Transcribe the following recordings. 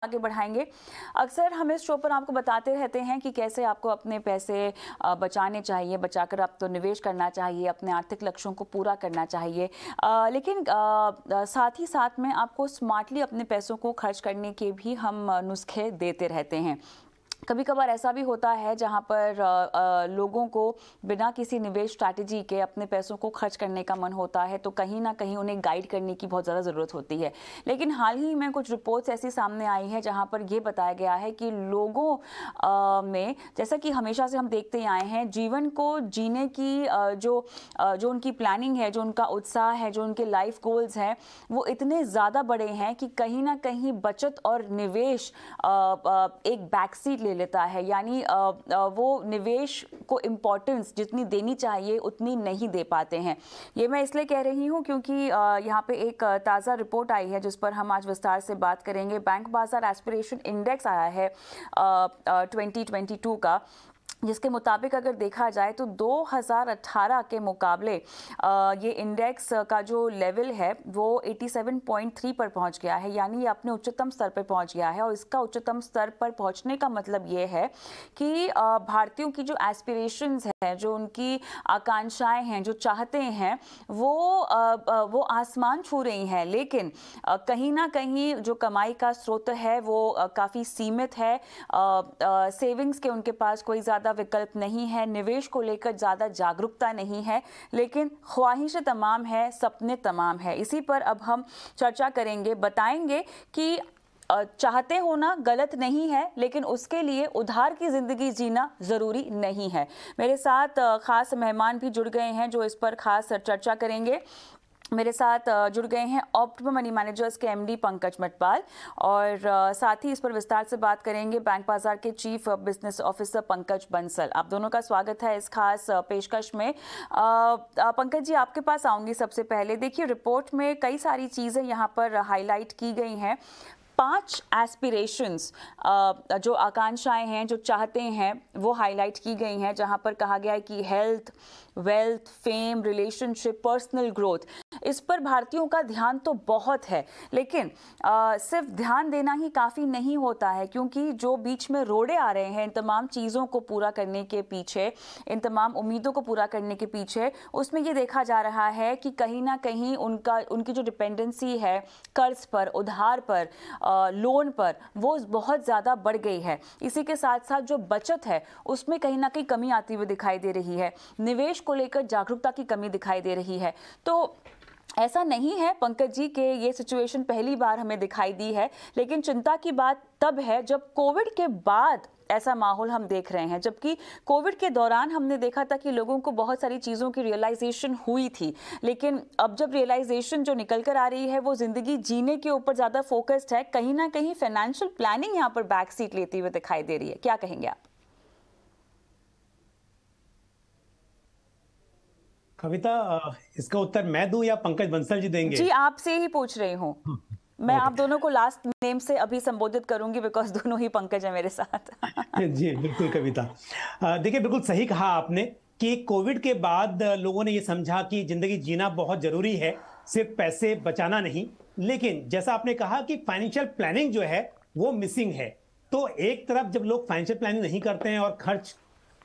आगे बढ़ाएंगे। अक्सर हम इस शो पर आपको बताते रहते हैं कि कैसे आपको अपने पैसे बचाने चाहिए, बचाकर आप तो निवेश करना चाहिए, अपने आर्थिक लक्ष्यों को पूरा करना चाहिए। लेकिन साथ ही साथ में आपको स्मार्टली अपने पैसों को खर्च करने के भी हम नुस्खे देते रहते हैं। कभी कभार ऐसा भी होता है जहां पर लोगों को बिना किसी निवेश स्ट्रैटेजी के अपने पैसों को खर्च करने का मन होता है, तो कहीं ना कहीं उन्हें गाइड करने की बहुत ज़्यादा ज़रूरत होती है। लेकिन हाल ही में कुछ रिपोर्ट्स ऐसी सामने आई हैं जहां पर यह बताया गया है कि लोगों में, जैसा कि हमेशा से हम देखते आए हैं, जीवन को जीने की जो उनकी प्लानिंग है, जो उनका उत्साह है, जो उनके लाइफ गोल्स हैं, वो इतने ज़्यादा बड़े हैं कि कहीं ना कहीं बचत और निवेश एक बैकसीट ले लेता है। यानी वो निवेश को इम्पोर्टेंस जितनी देनी चाहिए उतनी नहीं दे पाते हैं। ये मैं इसलिए कह रही हूँ क्योंकि यहाँ पे एक ताज़ा रिपोर्ट आई है जिस पर हम आज विस्तार से बात करेंगे। बैंक बाजार एस्पिरेशन इंडेक्स आया है 2022 का, जिसके मुताबिक अगर देखा जाए तो 2018 के मुकाबले ये इंडेक्स का जो लेवल है वो 87.3 पर पहुंच गया है। यानी ये अपने उच्चतम स्तर पर पहुंच गया है। और इसका उच्चतम स्तर पर पहुंचने का मतलब ये है कि भारतीयों की जो एस्पिरेशंस हैं, जो उनकी आकांक्षाएं हैं, जो चाहते हैं, वो आसमान छू रही हैं। लेकिन कहीं ना कहीं जो कमाई का स्रोत है वो काफ़ी सीमित है। सेविंग्स के उनके पास कोई ज़्यादा विकल्प नहीं है, निवेश को लेकर ज़्यादा जागरूकता नहीं है, लेकिन ख्वाहिशें तमाम है, सपने तमाम है। इसी पर अब हम चर्चा करेंगे, बताएंगे कि चाहते होना गलत नहीं है, लेकिन उसके लिए उधार की ज़िंदगी जीना ज़रूरी नहीं है। मेरे साथ ख़ास मेहमान भी जुड़ गए हैं जो इस पर ख़ास चर्चा करेंगे। मेरे साथ जुड़ गए हैं ऑप्टिमम मनी मैनेजर्स के एमडी पंकज मटवाल, और साथ ही इस पर विस्तार से बात करेंगे बैंक बाजार के chief business officer Pankaj Bansal. आप दोनों का स्वागत है इस खास पेशकश में। पंकज जी, आपके पास आऊंगी सबसे पहले। देखिए, रिपोर्ट में कई सारी चीज़ें यहाँ पर हाईलाइट की गई हैं। 5 एस्पिरेशंस, जो आकांक्षाएं हैं, जो चाहते हैं, वो हाईलाइट की गई हैं, जहां पर कहा गया है कि health, wealth, fame, relationship, personal growth, इस पर भारतीयों का ध्यान तो बहुत है। लेकिन सिर्फ ध्यान देना ही काफ़ी नहीं होता है, क्योंकि जो बीच में रोड़े आ रहे हैं इन तमाम चीज़ों को पूरा करने के पीछे, इन तमाम उम्मीदों को पूरा करने के पीछे, उसमें ये देखा जा रहा है कि कहीं ना कहीं उनकी जो डिपेंडेंसी है कर्ज पर, उधार पर, लोन पर, वो बहुत ज़्यादा बढ़ गई है। इसी के साथ साथ जो बचत है उसमें कहीं ना कहीं कमी आती हुई दिखाई दे रही है। निवेश को लेकर जागरूकता की कमी दिखाई दे रही है। तो ऐसा नहीं है पंकज जी कि ये सिचुएशन पहली बार हमें दिखाई दी है, लेकिन चिंता की बात तब है जब कोविड के बाद ऐसा माहौल हम देख रहे हैं। जबकि कोविड के दौरान हमने देखा था कि लोगों को बहुत सारी चीज़ों की रियलाइजेशन हुई थी, लेकिन अब जब रियलाइजेशन जो निकल कर आ रही है वो ज़िंदगी जीने के ऊपर ज़्यादा फोकस्ड है। कहीं ना कहीं फाइनेंशियल प्लानिंग यहाँ पर बैक सीट लेती हुई दिखाई दे रही है। क्या कहेंगे आप? कविता, इसका उत्तर मैं दूं या पंकज बंसल जी देंगे? जी, आपसे ही पूछ रही हूँ। मैं आप दोनों को लास्ट नेम से अभी संबोधित करूंगी, बिकॉज दोनों ही पंकज है मेरे साथ। जी बिल्कुल कविता। देखिए, बिल्कुल सही कहा आपने कि कोविड के बाद लोगों ने ये समझा कि जिंदगी जीना बहुत जरूरी है, सिर्फ पैसे बचाना नहीं। लेकिन जैसा आपने कहा कि फाइनेंशियल प्लानिंग जो है वो मिसिंग है। तो एक तरफ जब लोग फाइनेंशियल प्लानिंग नहीं करते हैं और खर्च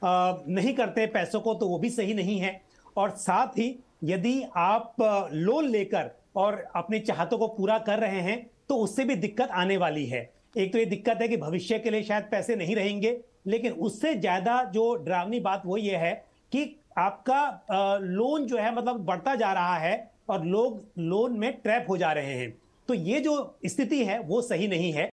नहीं करते पैसों को, तो वो भी सही नहीं है। और साथ ही यदि आप लोन लेकर और अपनी चाहतों को पूरा कर रहे हैं तो उससे भी दिक्कत आने वाली है। एक तो ये दिक्कत है कि भविष्य के लिए शायद पैसे नहीं रहेंगे, लेकिन उससे ज्यादा जो डरावनी बात वो ये है कि आपका लोन जो है मतलब बढ़ता जा रहा है और लोग लोन में ट्रैप हो जा रहे हैं। तो ये जो स्थिति है वो सही नहीं है।